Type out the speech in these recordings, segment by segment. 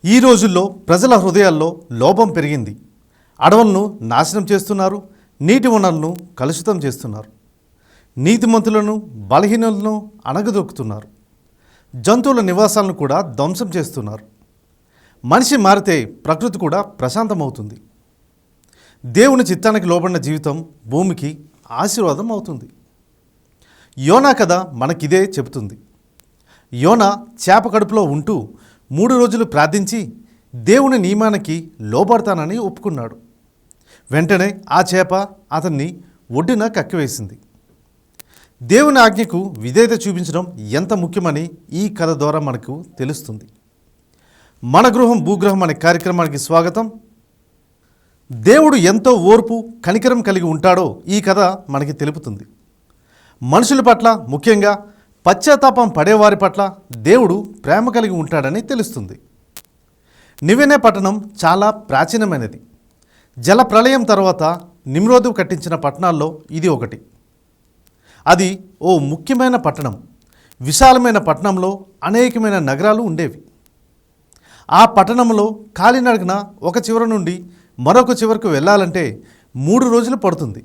ఈ రోజుల్లో ప్రజల హృదయాల్లో లోపం పెరిగింది. అడవులను నాశనం చేస్తున్నారు, నీటి వనరులను కలుషితం చేస్తున్నారు, నీతిమంతులను బలహీనులను అణగదొక్కుతున్నారు, జంతువుల నివాసాలను కూడా ధ్వంసం చేస్తున్నారు. మనిషి మారితే ప్రకృతి కూడా ప్రశాంతమవుతుంది. దేవుని చిత్తానికి లోబడిన జీవితం భూమికి ఆశీర్వాదం అవుతుంది. యోనా కథ మనకిదే చెబుతుంది. యోనా చేప కడుపులో ఉంటూ 3 రోజులు ప్రార్థించి దేవుని నియమానికి లోబడతానని ఒప్పుకున్నాడు. వెంటనే ఆ చేప అతన్ని ఒడ్డున కక్కివేసింది. దేవుని ఆజ్ఞకు విధేయత చూపించడం ఎంత ముఖ్యమని ఈ కథ ద్వారా మనకు తెలుస్తుంది. మన గృహం భూగృహం అనే కార్యక్రమానికి స్వాగతం. దేవుడు ఎంతో ఓర్పు కనికరం కలిగి ఉంటాడో ఈ కథ మనకి తెలుపుతుంది. మనుషుల పట్ల, ముఖ్యంగా పశ్చాత్తాపం పడేవారి పట్ల దేవుడు ప్రేమ కలిగి ఉంటాడని తెలుస్తుంది. నివెనే పట్టణం చాలా ప్రాచీనమైనది. జల ప్రళయం తర్వాత నిమ్రోదు కట్టించిన పట్టణాల్లో ఇది ఒకటి. అది ఓ ముఖ్యమైన పట్టణం. విశాలమైన పట్టణంలో అనేకమైన నగరాలు ఉండేవి. ఆ పట్టణంలో కాలినడకన ఒక చివర నుండి మరొక చివరకు వెళ్ళాలంటే 3 రోజులు పడుతుంది.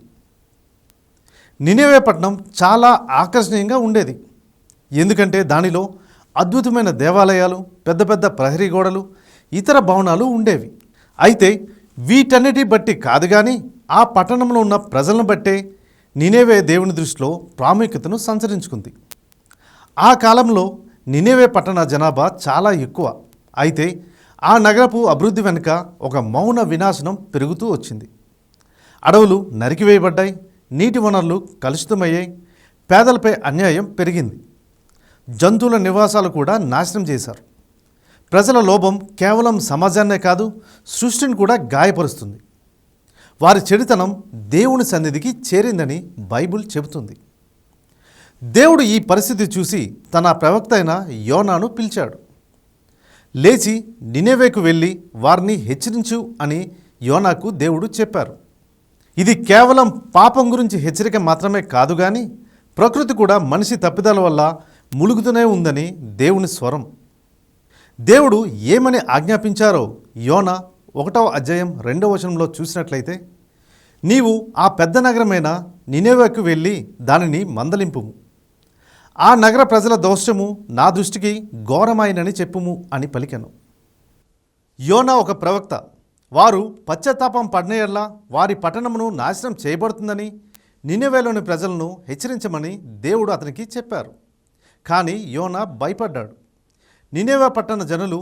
నినెవే పట్టణం చాలా ఆకర్షణీయంగా ఉండేది. ఎందుకంటే దానిలో అద్భుతమైన దేవాలయాలు, పెద్ద పెద్ద ప్రహరీ గోడలు, ఇతర భవనాలు ఉండేవి. అయితే వీటన్నిటి బట్టి కాదు కానీ ఆ పట్టణంలో ఉన్న ప్రజలను బట్టే నినెవే దేవుని దృష్టిలో ప్రాముఖ్యతను సంతరించుకుంది. ఆ కాలంలో నినెవే పట్టణ జనాభా చాలా ఎక్కువ. అయితే ఆ నగరపు అభివృద్ధి వెనుక ఒక మౌన వినాశనం పెరుగుతూ వచ్చింది. అడవులు నరికివేయబడ్డాయి, నీటి వనరులు కలుషితమయ్యాయి, పేదలపై అన్యాయం పెరిగింది, జంతువుల నివాసాలు కూడా నాశనం చేశారు. ప్రజల లోభం కేవలం సమాజాన్నే కాదు, సృష్టిని కూడా గాయపరుస్తుంది. వారి చెడుతనం దేవుని సన్నిధికి చేరిందని బైబిల్ చెబుతుంది. దేవుడు ఈ పరిస్థితి చూసి తన ప్రవక్త అయిన యోనాను పిలిచాడు. లేచి నినెవేకు వెళ్ళి వారిని హెచ్చరించు అని యోనాకు దేవుడు చెప్పారు. ఇది కేవలం పాపం గురించి హెచ్చరిక మాత్రమే కాదు కానీ ప్రకృతి కూడా మనిషి తప్పిదాల వల్ల ములుగుతూనే ఉందని దేవుని స్వరం. దేవుడు ఏమని ఆజ్ఞాపించారో యోనా 1వ అధ్యాయం 2వ వచనంలో చూసినట్లయితే, నీవు ఆ పెద్ద నగరమైన నినెవేకు వెళ్ళి దానిని మందలింపుము, ఆ నగర ప్రజల దోషము నా దృష్టికి ఘోరమైనని చెప్పుము అని పలికెను. యోనా ఒక ప్రవక్త. వారు పశ్చాత్తాపం పడినయల్లా వారి పట్టణమును నాశనం చేయబడుతుందని నినెవేలోని ప్రజలను హెచ్చరించమని దేవుడు అతనికి చెప్పారు. కానీ యోనా భయపడ్డాడు. నినెవే పట్టణ జనులు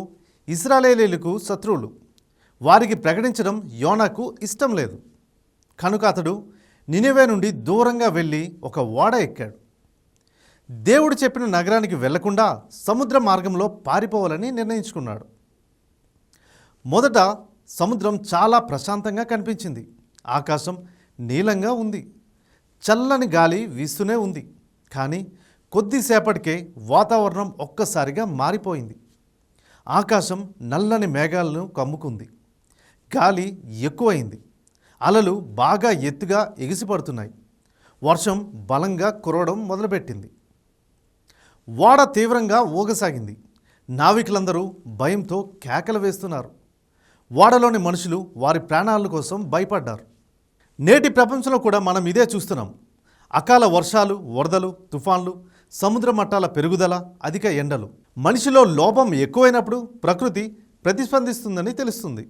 ఇశ్రాయేలీయులకు శత్రువులు. వారికి ప్రకటించడం యోనాకు ఇష్టం లేదు. కనుక అతడు నినెవే నుండి దూరంగా వెళ్ళి ఒక ఓడ ఎక్కాడు. దేవుడు చెప్పిన నగరానికి వెళ్లకుండా సముద్ర మార్గంలో పారిపోవాలని నిర్ణయించుకున్నాడు. మొదట సముద్రం చాలా ప్రశాంతంగా కనిపించింది. ఆకాశం నీలంగా ఉంది, చల్లని గాలి వీస్తూనే ఉంది. కానీ కొద్దిసేపటికే వాతావరణం ఒక్కసారిగా మారిపోయింది. ఆకాశం నల్లని మేఘాలను కమ్ముకుంది, గాలి ఎక్కువైంది, అలలు బాగా ఎత్తుగా ఎగిసిపడుతున్నాయి, వర్షం బలంగా కురవడం మొదలుపెట్టింది. ఓడ తీవ్రంగా ఊగసాగింది. నావికులందరూ భయంతో కేకలు వేస్తున్నారు. ఓడలోని మనుషులు వారి ప్రాణాల కోసం భయపడ్డారు. నేటి ప్రపంచంలో కూడా మనం ఇదే చూస్తున్నాం. అకాల వర్షాలు, వరదలు, తుఫాన్లు, సముద్ర మట్టాల పెరుగుదల, అధిక ఎండలు. మనిషిలో లోపం ఎక్కువైనప్పుడు ప్రకృతి ప్రతిస్పందిస్తుందని తెలుస్తుంది.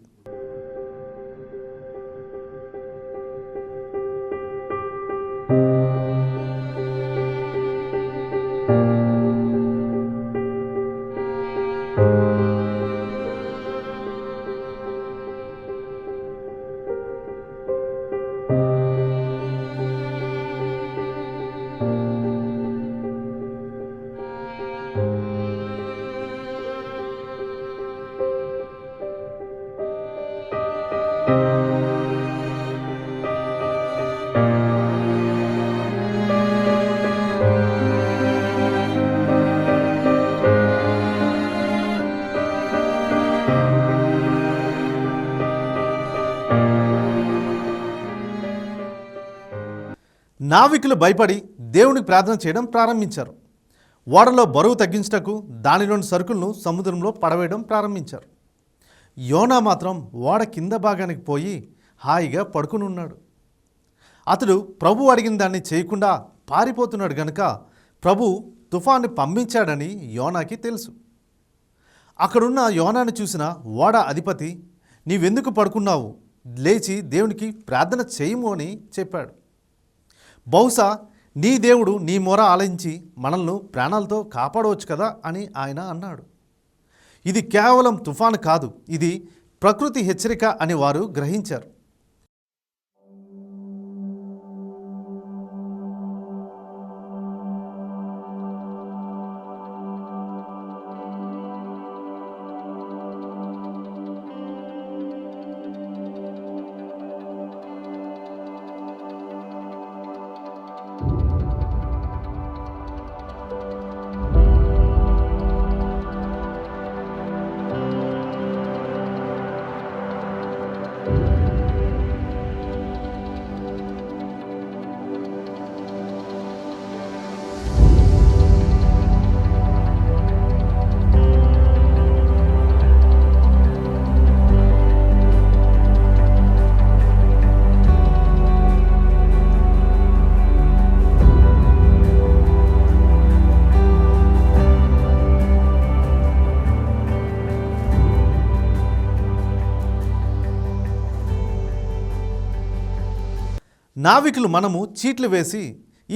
నావికులు భయపడి దేవునికి ప్రార్థన చేయడం ప్రారంభించారు. ఓడలో బరువు తగ్గించుటకు దానిలోని సరుకులను సముద్రంలో పడవేయడం ప్రారంభించారు. యోనా మాత్రం ఓడ కింద భాగానికి పోయి హాయిగా పడుకుని ఉన్నాడు. అతడు ప్రభు అడిగిన దాన్ని చేయకుండా పారిపోతున్నాడు గనుక ప్రభు తుఫాన్ని పంపించాడని యోనాకి తెలుసు. అక్కడున్న యోనాను చూసిన ఓడ అధిపతి, నీవెందుకు పడుకున్నావు, లేచి దేవునికి ప్రార్థన చేయము అని చెప్పాడు. బహుశా నీ దేవుడు నీ మొర ఆలకించి మనల్ని ప్రాణాలతో కాపాడవచ్చు కదా అని ఆయన అన్నాడు. ఇది కేవలం తుఫాను కాదు, ఇది ప్రకృతి హెచ్చరిక అని వారు గ్రహించారు. నావికులు మనము చీట్లు వేసి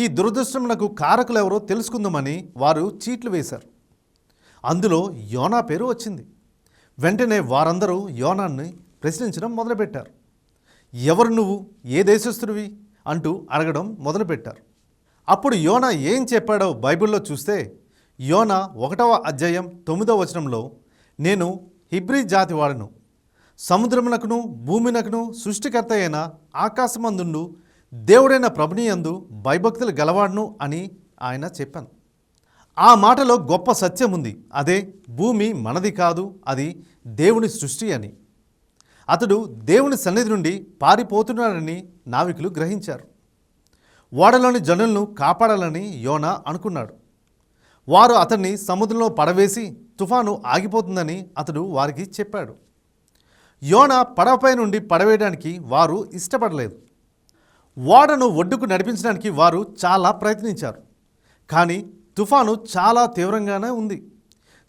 ఈ దురదృష్టమునకు కారకులెవరో తెలుసుకుందామని వారు చీట్లు వేశారు. అందులో యోనా పేరు వచ్చింది. వెంటనే వారందరూ యోనాన్ని ప్రశ్నించడం మొదలుపెట్టారు. ఎవరు నువ్వు, ఏ దేశస్థుడివి అంటూ అడగడం మొదలుపెట్టారు. అప్పుడు యోనా ఏం చెప్పాడో బైబిల్లో చూస్తే యోనా 1వ అధ్యాయం 9వ వచనంలో, నేను హిబ్రీ జాతి వాడను, సముద్రమునకును భూమినకును సృష్టికర్త అయిన ఆకాశమందుండు దేవుడైన ప్రభునియందు భయభక్తులు గలవాడును అని ఆయన చెప్పాను. ఆ మాటలో గొప్ప సత్యం ఉంది. అదే భూమి మనది కాదు, అది దేవుని సృష్టి అని. అతడు దేవుని సన్నిధి నుండి పారిపోతున్నాడని నావికులు గ్రహించారు. ఓడలోని జనులను కాపాడాలని యోనా అనుకున్నాడు. వారు అతన్ని సముద్రంలో పడవేసి తుఫాను ఆగిపోతుందని అతడు వారికి చెప్పాడు. యోనా పడవపై నుండి పడవేయడానికి వారు ఇష్టపడలేదు. ఓడను ఒడ్డుకు నడిపించడానికి వారు చాలా ప్రయత్నించారు. కానీ తుఫాను చాలా తీవ్రంగానే ఉంది.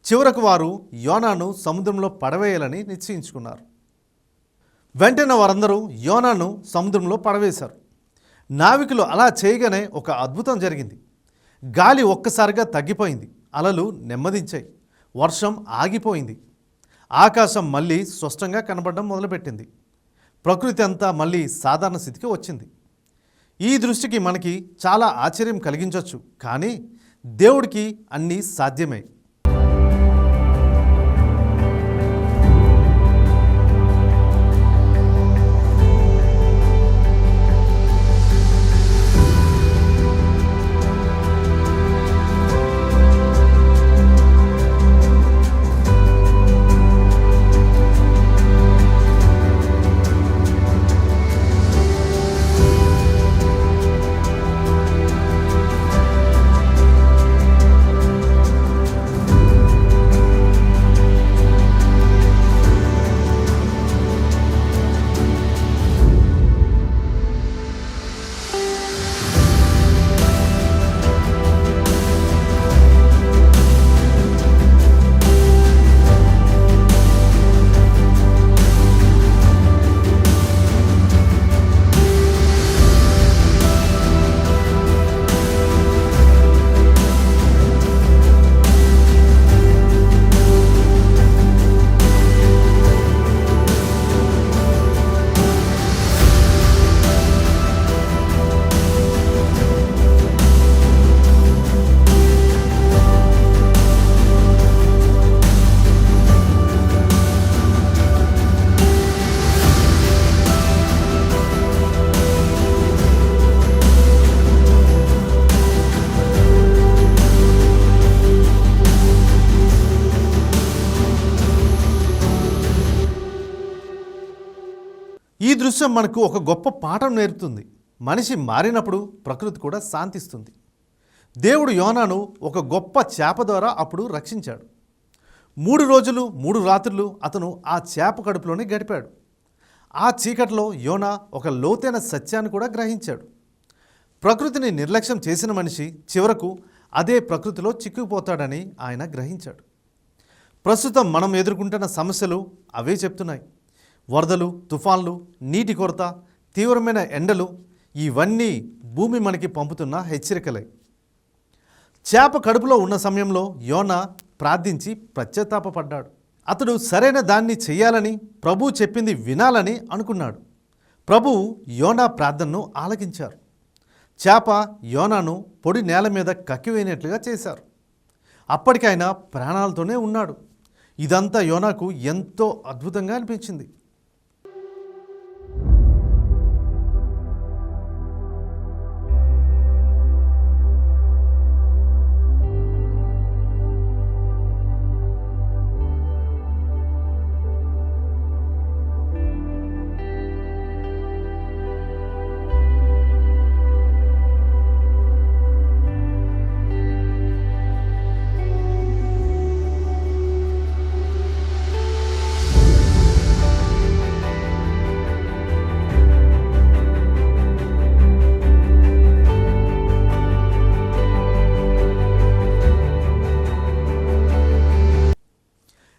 చివరకు వారు యోనాను సముద్రంలో పడవేయాలని నిశ్చయించుకున్నారు. వెంటనే వారందరూ యోనాను సముద్రంలో పడవేశారు. నావికులు అలా చేయగానే ఒక అద్భుతం జరిగింది. గాలి ఒక్కసారిగా తగ్గిపోయింది. అలలు నెమ్మదించాయి. వర్షం ఆగిపోయింది. ఆకాశం మళ్ళీ స్పష్టంగా కనబడడం మొదలుపెట్టింది. ప్రకృతి అంతా మళ్ళీ సాధారణ స్థితికి వచ్చింది. ఈ దృష్టికి మనకి చాలా ఆశ్చర్యం కలిగించవచ్చు, కానీ దేవుడికి అన్నీ సాధ్యమే. ఈ దృశ్యం మనకు ఒక గొప్ప పాఠం నేర్పుతుంది. మనిషి మారినప్పుడు ప్రకృతి కూడా శాంతిస్తుంది. దేవుడు యోనాను ఒక గొప్ప చేప ద్వారా అప్పుడు రక్షించాడు. 3 రోజులు 3 రాత్రులు అతను ఆ చేప కడుపులోనే గడిపాడు. ఆ చీకటిలో యోనా ఒక లోతైన సత్యాన్ని కూడా గ్రహించాడు. ప్రకృతిని నిర్లక్ష్యం చేసిన మనిషి చివరకు అదే ప్రకృతిలో చిక్కుకుపోతాడని ఆయన గ్రహించాడు. ప్రస్తుతం మనం ఎదుర్కొంటున్న సమస్యలు అవే చెప్తున్నాయి. వరదలు, తుఫాన్లు, నీటి కొరత, తీవ్రమైన ఎండలు ఇవన్నీ భూమి మనకి పంపుతున్న హెచ్చరికలే. చేప కడుపులో ఉన్న సమయంలో యోనా ప్రార్థించి పశ్చాత్తాపపడ్డాడు. అతడు సరైన దాన్ని చెయ్యాలని, ప్రభువు చెప్పింది వినాలని అనుకున్నాడు. ప్రభువు యోనా ప్రార్థనను ఆలకించారు. చేప యోనాను పొడి నేల మీద కక్కివేయనట్లుగా చేశారు. అప్పటికైనా ప్రాణాలతోనే ఉన్నాడు. ఇదంతా యోనాకు ఎంతో అద్భుతంగా అనిపించింది.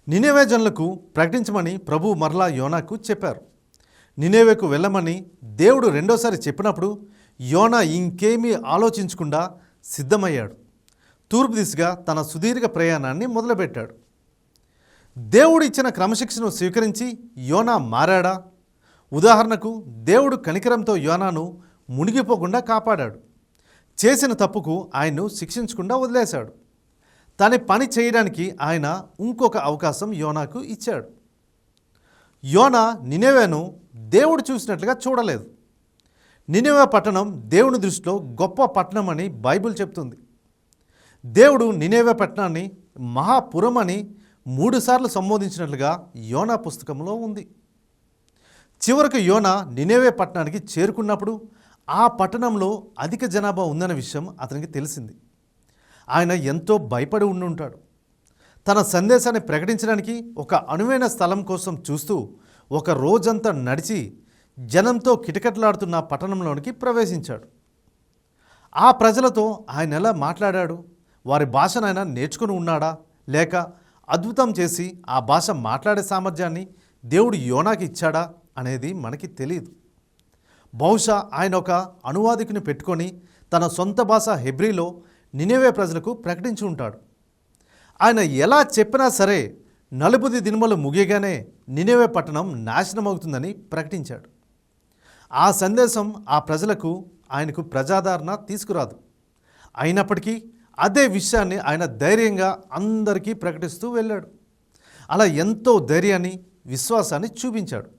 నినెవే జనులకు ప్రకటించమని ప్రభువు మరలా యోనాకు చెప్పారు. నినెవేకు వెళ్ళమని దేవుడు రెండోసారి చెప్పినప్పుడు యోనా ఇంకేమీ ఆలోచించకుండా సిద్ధమయ్యాడు. తూర్పు దిశగా తన సుదీర్ఘ ప్రయాణాన్ని మొదలుపెట్టాడు. దేవుడు ఇచ్చిన క్రమశిక్షణను స్వీకరించి యోనా మారాడా? ఉదాహరణకు దేవుడు కనికరంతో యోనాను మునిగిపోకుండా కాపాడాడు. చేసిన తప్పుకు ఆయన్ను శిక్షించకుండా వదిలేశాడు. తన పని చేయడానికి ఆయన ఇంకొక అవకాశం యోనాకు ఇచ్చాడు. యోనా నినెవేను దేవుడు చూసినట్లుగా చూడలేదు. నినెవే పట్టణం దేవుని దృష్టిలో గొప్ప పట్టణం అని బైబిల్ చెప్తుంది. దేవుడు నినెవే పట్టణాన్ని మహాపురం అని 3 సార్లు సంబోధించినట్లుగా యోనా పుస్తకంలో ఉంది. చివరకు యోనా నినెవే పట్టణానికి చేరుకున్నప్పుడు ఆ పట్టణంలో అధిక జనాభా ఉందన్న విషయం అతనికి తెలిసింది. ఆయన ఎంతో భయపడి ఉండుంటాడు. తన సందేశాన్ని ప్రకటించడానికి ఒక అనువైన స్థలం కోసం చూస్తూ ఒక రోజంతా నడిచి జనంతో కిటకిటలాడుతున్న పట్టణంలోనికి ప్రవేశించాడు. ఆ ప్రజలతో ఆయన ఎలా మాట్లాడాడు? వారి భాషను ఆయన నేర్చుకుని ఉన్నాడా, లేక అద్భుతం చేసి ఆ భాష మాట్లాడే సామర్థ్యాన్ని దేవుడు యోనాకి ఇచ్చాడా అనేది మనకి తెలియదు. బహుశా ఆయన ఒక అనువాదికుని పెట్టుకొని తన సొంత భాష హెబ్రీలో నినెవే ప్రజలకు ప్రకటించి ఉంటాడు. ఆయన ఎలా చెప్పినా సరే 40 దినములు ముగియగానే నినెవే పట్టణం నాశనమవుతుందని ప్రకటించాడు. ఆ సందేశం ఆ ప్రజలకు ఆయనకు ప్రజాదరణ తీసుకురాదు. అయినప్పటికీ అదే విషయాన్ని ఆయన ధైర్యంగా అందరికీ ప్రకటిస్తూ వెళ్ళాడు. అలా ఎంతో ధైర్యాన్ని, విశ్వాసాన్ని చూపించాడు.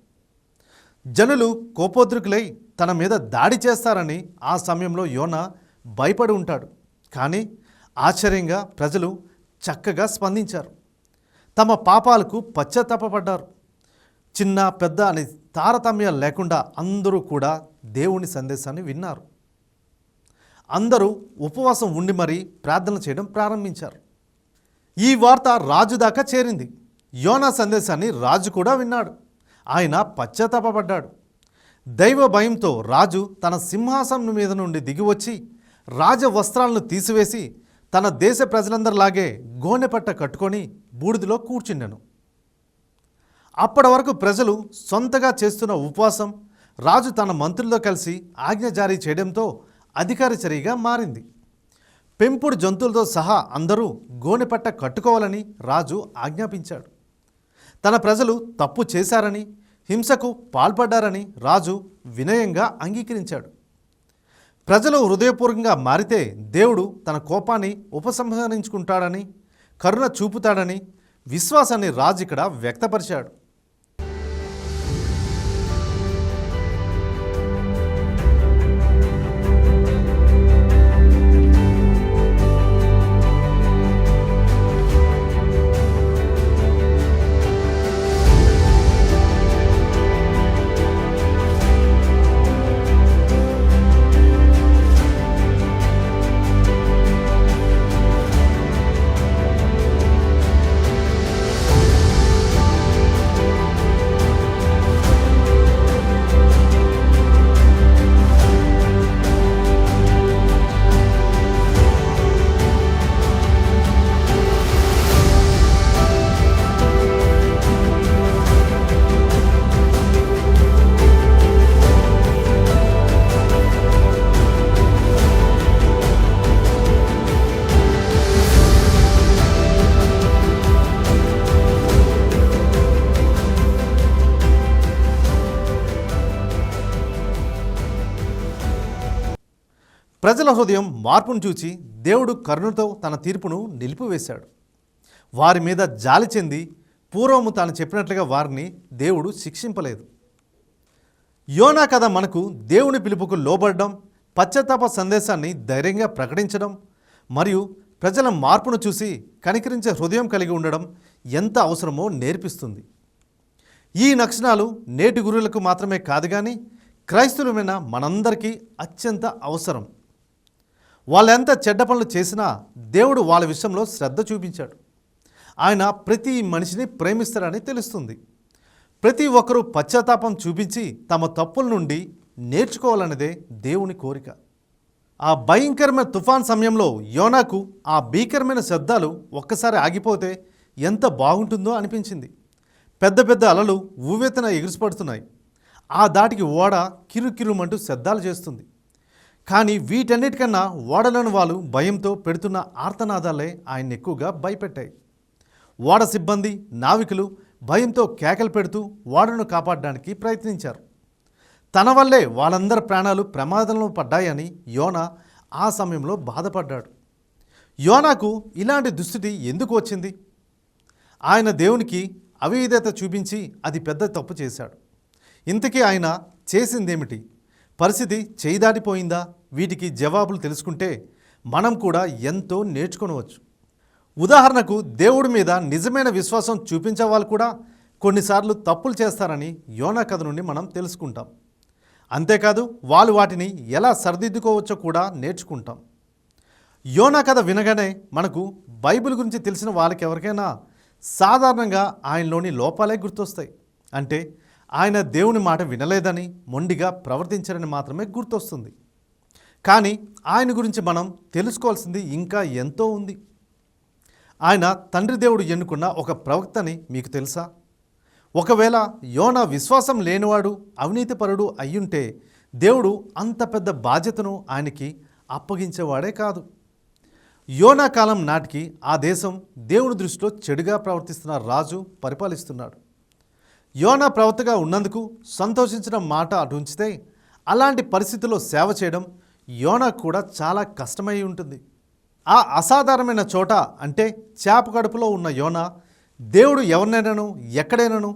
జనులు కోపోద్రికులై తన మీద దాడి చేస్తారని ఆ సమయంలో యోనా భయపడి ఉంటాడు. కానీ ఆశ్చర్యంగా ప్రజలు చక్కగా స్పందించారు. తమ పాపాలకు పశ్చాత్తాపపడ్డారు. చిన్న పెద్ద అని తారతమ్యాలు లేకుండా అందరూ కూడా దేవుని సందేశాన్ని విన్నారు. అందరూ ఉపవాసం ఉండి మరీ ప్రార్థన చేయడం ప్రారంభించారు. ఈ వార్త రాజు దాకా చేరింది. యోనా సందేశాన్ని రాజు కూడా విన్నాడు. ఆయన పశ్చాత్తాపపడ్డాడు. దైవ భయంతో రాజు తన సింహాసనం మీద నుండి దిగివచ్చి రాజ వస్త్రాలను తీసివేసి తన దేశ ప్రజలందరిలాగే గోనెపట్ట కట్టుకొని బూడిదలో కూర్చుండెను. అప్పటి వరకు ప్రజలు సొంతగా చేస్తున్న ఉపవాసం రాజు తన మంత్రులతో కలిసి ఆజ్ఞ జారీ చేయడంతో అధికార చర్యగా మారింది. పెంపుడు జంతువులతో సహా అందరూ గోనెపట్ట కట్టుకోవాలని రాజు ఆజ్ఞాపించాడు. తన ప్రజలు తప్పు చేశారని, హింసకు పాల్పడ్డారని రాజు వినయంగా అంగీకరించాడు. ప్రజలు హృదయపూర్వకంగా మారితే దేవుడు తన కోపాన్ని ఉపసంహరించుకుంటాడని, కరుణ చూపుతాడని విశ్వాసాన్ని రాజు ఇక్కడ వ్యక్తపరిచాడు. ప్రజల హృదయం మార్పును చూచి దేవుడు కరుణతో తన తీర్పును నిలిపివేశాడు. వారి మీద జాలి చెంది పూర్వము తాను చెప్పినట్లుగా వారిని దేవుడు శిక్షింపలేదు. యోనా కథ మనకు దేవుని పిలుపుకు లోబడడం, పశ్చాత్తాప సందేశాన్ని ధైర్యంగా ప్రకటించడం మరియు ప్రజల మార్పును చూసి కనికరించే హృదయం కలిగి ఉండడం ఎంత అవసరమో నేర్పిస్తుంది. ఈ లక్షణాలు నేటి గురువులకు మాత్రమే కాదు కానీ క్రైస్తవులమైన మనందరికీ అత్యంత అవసరం. వాళ్ళెంత చెడ్డ పనులు చేసినా దేవుడు వాళ్ళ విషయంలో శ్రద్ధ చూపించాడు. ఆయన ప్రతి మనిషిని ప్రేమిస్తాడని తెలుస్తుంది. ప్రతి ఒక్కరూ పశ్చాత్తాపం చూపించి తమ తప్పుల నుండి నేర్చుకోవాలన్నదే దేవుని కోరిక. ఆ భయంకరమైన తుఫాన్ సమయంలో యోనాకు ఆ భీకరమైన శబ్దాలు ఒక్కసారి ఆగిపోతే ఎంత బాగుంటుందో అనిపించింది. పెద్ద పెద్ద అలలు ఊవెత్తున ఎగిరిపడుతున్నాయి. ఆ దాటికి ఓడ కిరుకిరుమంటూ శబ్దాలు చేస్తుంది. కానీ వీటన్నిటికన్నా ఓడలోని వాళ్ళు భయంతో పెడుతున్న ఆర్తనాదాలే ఆయన్ని ఎక్కువగా భయపెట్టాయి. ఓడ సిబ్బంది, నావికులు భయంతో కేకలు పెడుతూ ఓడను కాపాడడానికి ప్రయత్నించారు. తన వల్లే వాళ్ళందరి ప్రాణాలు ప్రమాదంలో పడ్డాయని యోనా ఆ సమయంలో బాధపడ్డాడు. యోనాకు ఇలాంటి దుస్థితి ఎందుకు వచ్చింది? ఆయన దేవునికి అవిధేయత చూపించి అది పెద్ద తప్పు చేశాడు. ఇంతకీ ఆయన చేసిందేమిటి? పరిస్థితి చేయి దాటిపోయిందా? వీటికి జవాబులు తెలుసుకుంటే మనం కూడా ఎంతో నేర్చుకోవచ్చు. ఉదాహరణకు దేవుడి మీద నిజమైన విశ్వాసం చూపించే వాళ్ళు కూడా కొన్నిసార్లు తప్పులు చేస్తారని యోనా కథ నుండి మనం తెలుసుకుంటాం. అంతేకాదు వాళ్ళు వాటిని ఎలా సరిదిద్దుకోవచ్చో కూడా నేర్చుకుంటాం. యోనా కథ వినగానే మనకు బైబిల్ గురించి తెలిసిన వాళ్ళకి ఎవరికైనా సాధారణంగా ఆయనలోని లోపాలే గుర్తొస్తాయి. అంటే ఆయన దేవుని మాట వినలేదని, మొండిగా ప్రవర్తించారని మాత్రమే గుర్తొస్తుంది. కానీ ఆయన గురించి మనం తెలుసుకోవాల్సింది ఇంకా ఎంతో ఉంది. ఆయన తండ్రి దేవుడు ఎన్నుకున్న ఒక ప్రవక్తని మీకు తెలుసా? ఒకవేళ యోనా విశ్వాసం లేనివాడు, అవినీతిపరుడు అయ్యుంటే దేవుడు అంత పెద్ద బాధ్యతను ఆయనకి అప్పగించేవాడే కాదు. యోనా కాలం నాటికి ఆ దేశం దేవుని దృష్టిలో చెడుగా ప్రవర్తిస్తున్న రాజు పరిపాలిస్తున్నాడు. యోనా ప్రవక్తగా ఉన్నందుకు సంతోషించిన మాట అటు ఉంచితే, అలాంటి పరిస్థితుల్లో సేవ చేయడం యోనాకు కూడా చాలా కష్టమై ఉంటుంది. ఆ అసాధారణమైన చోట అంటే చేప కడుపులో ఉన్న యోనా దేవుడు ఎవరినైనాను, ఎక్కడైనాను,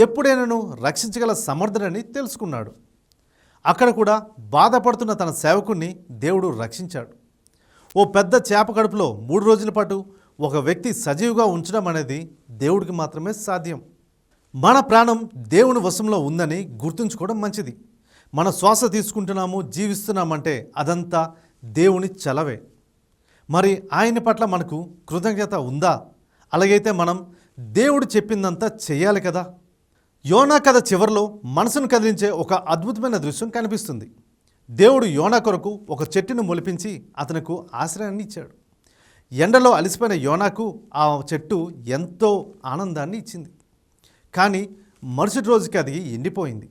ఎప్పుడైనాను రక్షించగల సమర్థుడని తెలుసుకున్నాడు. అక్కడ కూడా బాధపడుతున్న తన సేవకుణ్ణి దేవుడు రక్షించాడు. ఓ పెద్ద చేప కడుపులో 3 రోజుల పాటు ఒక వ్యక్తి సజీవుగా ఉంచడం అనేది దేవుడికి మాత్రమే సాధ్యం. మన ప్రాణం దేవుని వశంలో ఉందని గుర్తుంచుకోవడం మంచిది. మన శ్వాస తీసుకుంటున్నాము, జీవిస్తున్నామంటే అదంతా దేవుని చలవే. మరి ఆయన పట్ల మనకు కృతజ్ఞత ఉందా? అలాగైతే మనం దేవుడు చెప్పిందంతా చెయ్యాలి కదా. యోనా కథ చివరిలో మనసును కదిలించే ఒక అద్భుతమైన దృశ్యం కనిపిస్తుంది. దేవుడు యోనా కొరకు ఒక చెట్టును మొలిపించి అతనికి ఆశ్రయాన్ని ఇచ్చాడు. ఎండలో అలసిపోయిన యోనాకు ఆ చెట్టు ఎంతో ఆనందాన్ని ఇచ్చింది. కానీ మరుసటి రోజుకి అది ఎండిపోయింది.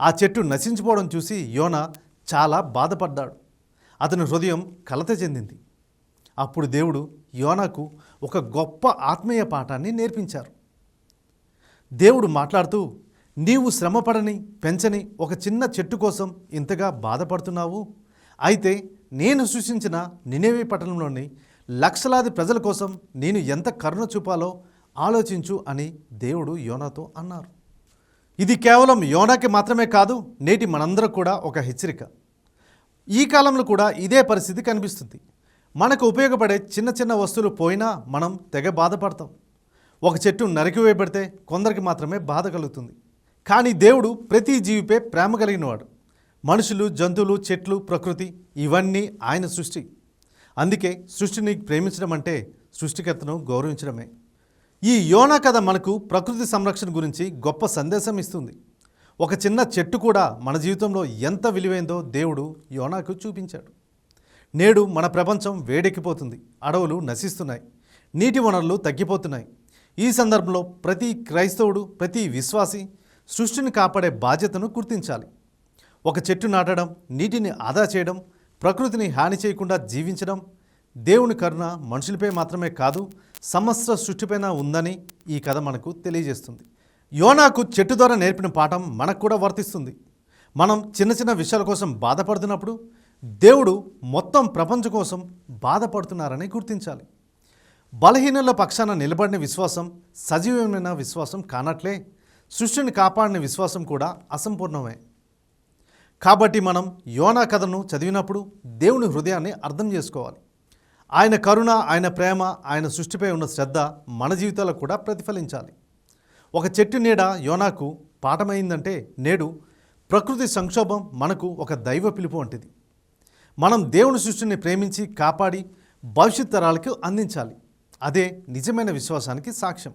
ఆ చెట్టు నశించిపోవడం చూసి యోనా చాలా బాధపడ్డాడు. అతని హృదయం కలత చెందింది. అప్పుడు దేవుడు యోనాకు ఒక గొప్ప ఆత్మీయ పాఠాన్ని నేర్పించారు. దేవుడు మాట్లాడుతూ, నీవు శ్రమపడని, పెంచని ఒక చిన్న చెట్టు కోసం ఇంతగా బాధపడుతున్నావు. అయితే నేను సృష్టించిన నినెవే పట్టణంలోని లక్షలాది ప్రజల కోసం నేను ఎంత కరుణ చూపాలో ఆలోచించు అని దేవుడు యోనాతో అన్నారు. ఇది కేవలం యోనాకి మాత్రమే కాదు, నేటి మనందరం కూడా ఒక హెచ్చరిక. ఈ కాలంలో కూడా ఇదే పరిస్థితి కనిపిస్తుంది. మనకు ఉపయోగపడే చిన్న చిన్న వస్తువులు పోయినా మనం తెగ బాధపడతాం. ఒక చెట్టు నరికివేయబడితే కొందరికి మాత్రమే బాధ కలుగుతుంది. కానీ దేవుడు ప్రతి జీవిపై ప్రేమ కలిగినవాడు. మనుషులు, జంతువులు, చెట్లు, ప్రకృతి ఇవన్నీ ఆయన సృష్టి. అందుకే సృష్టిని ప్రేమించడం అంటే సృష్టికర్తను గౌరవించడమే. ఈ యోనా కథ మనకు ప్రకృతి సంరక్షణ గురించి గొప్ప సందేశం ఇస్తుంది. ఒక చిన్న చెట్టు కూడా మన జీవితంలో ఎంత విలువైందో దేవుడు యోనాకు చూపించాడు. నేడు మన ప్రపంచం వేడెక్కిపోతుంది, అడవులు నశిస్తున్నాయి, నీటి వనరులు తగ్గిపోతున్నాయి. ఈ సందర్భంలో ప్రతి క్రైస్తవుడు, ప్రతి విశ్వాసి సృష్టిని కాపాడే బాధ్యతను గుర్తించాలి. ఒక చెట్టు నాటడం, నీటిని ఆదా చేయడం, ప్రకృతిని హాని చేయకుండా జీవించడం దేవుని కరుణ మనుషులపై మాత్రమే కాదు, సమస్త సృష్టిపైన ఉందని ఈ కథ మనకు తెలియజేస్తుంది. యోనాకు చెట్టు ద్వారా నేర్పిన పాఠం మనకు కూడా వర్తిస్తుంది. మనం చిన్న చిన్న విషయాల కోసం బాధపడుతున్నప్పుడు దేవుడు మొత్తం ప్రపంచం కోసం బాధపడుతున్నారని గుర్తించాలి. బలహీనుల పక్షాన నిలబడిన విశ్వాసం సజీవమైన విశ్వాసం కానట్లే సృష్టిని కాపాడిన విశ్వాసం కూడా అసంపూర్ణమే. కాబట్టి మనం యోనా కథను చదివినప్పుడు దేవుని హృదయాన్ని అర్థం చేసుకోవాలి. ఆయన కరుణ, ఆయన ప్రేమ, ఆయన సృష్టిపై ఉన్న శ్రద్ధ మన జీవితాలకు కూడా ప్రతిఫలించాలి. ఒక చెట్టు నీడ యోనాకు పాఠమైందంటే నేడు ప్రకృతి సంక్షోభం మనకు ఒక దైవ పిలుపు వంటిది. మనం దేవుని సృష్టిని ప్రేమించి కాపాడి భవిష్యత్ తరాలకు అందించాలి. అదే నిజమైన విశ్వాసానికి సాక్ష్యం.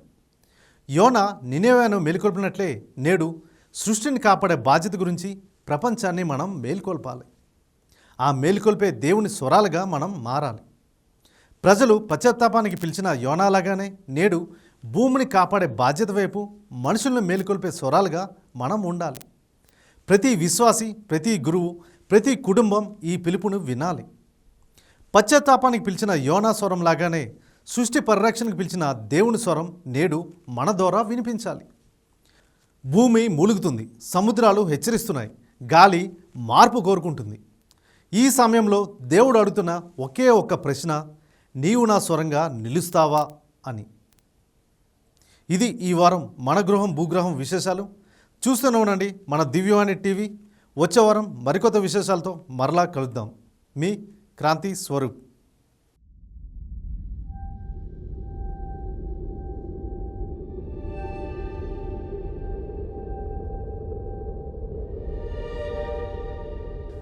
యోనా నినెవేను మేలుకొల్పినట్లే నేడు సృష్టిని కాపాడే బాధ్యత గురించి ప్రపంచాన్ని మనం మేల్కొల్పాలి. ఆ మేల్కొల్పే దేవుని స్వరాలుగా మనం మారాలి. ప్రజలు పశ్చాత్తాపానికి పిలిచిన యోనాలాగానే నేడు భూమిని కాపాడే బాధ్యత వైపు మనుషులను మేలుకొల్పే స్వరాలుగా మనం ఉండాలి. ప్రతి విశ్వాసి, ప్రతి గురువు, ప్రతి కుటుంబం ఈ పిలుపును వినాలి. పశ్చాత్తాపానికి పిలిచిన యోనా స్వరం లాగానే సృష్టి పరిరక్షణకు పిలిచిన దేవుని స్వరం నేడు మన ద్వారా వినిపించాలి. భూమి మూలుగుతుంది, సముద్రాలు హెచ్చరిస్తున్నాయి, గాలి మార్పు కోరుకుంటుంది. ఈ సమయంలో దేవుడు అడుగుతున్న ఒకే ఒక్క ప్రశ్న, నీవు నా స్వరంగా నిలుస్తావా అని. ఇది ఈ వారం మన గృహం భూగ్రహం విశేషాలు. చూస్తూనే ఉండండి మన దివ్యవాణి టీవీ. వచ్చే వారం మరికొత్త విశేషాలతో మరలా కలుద్దాం. మీ క్రాంతి స్వరూప్.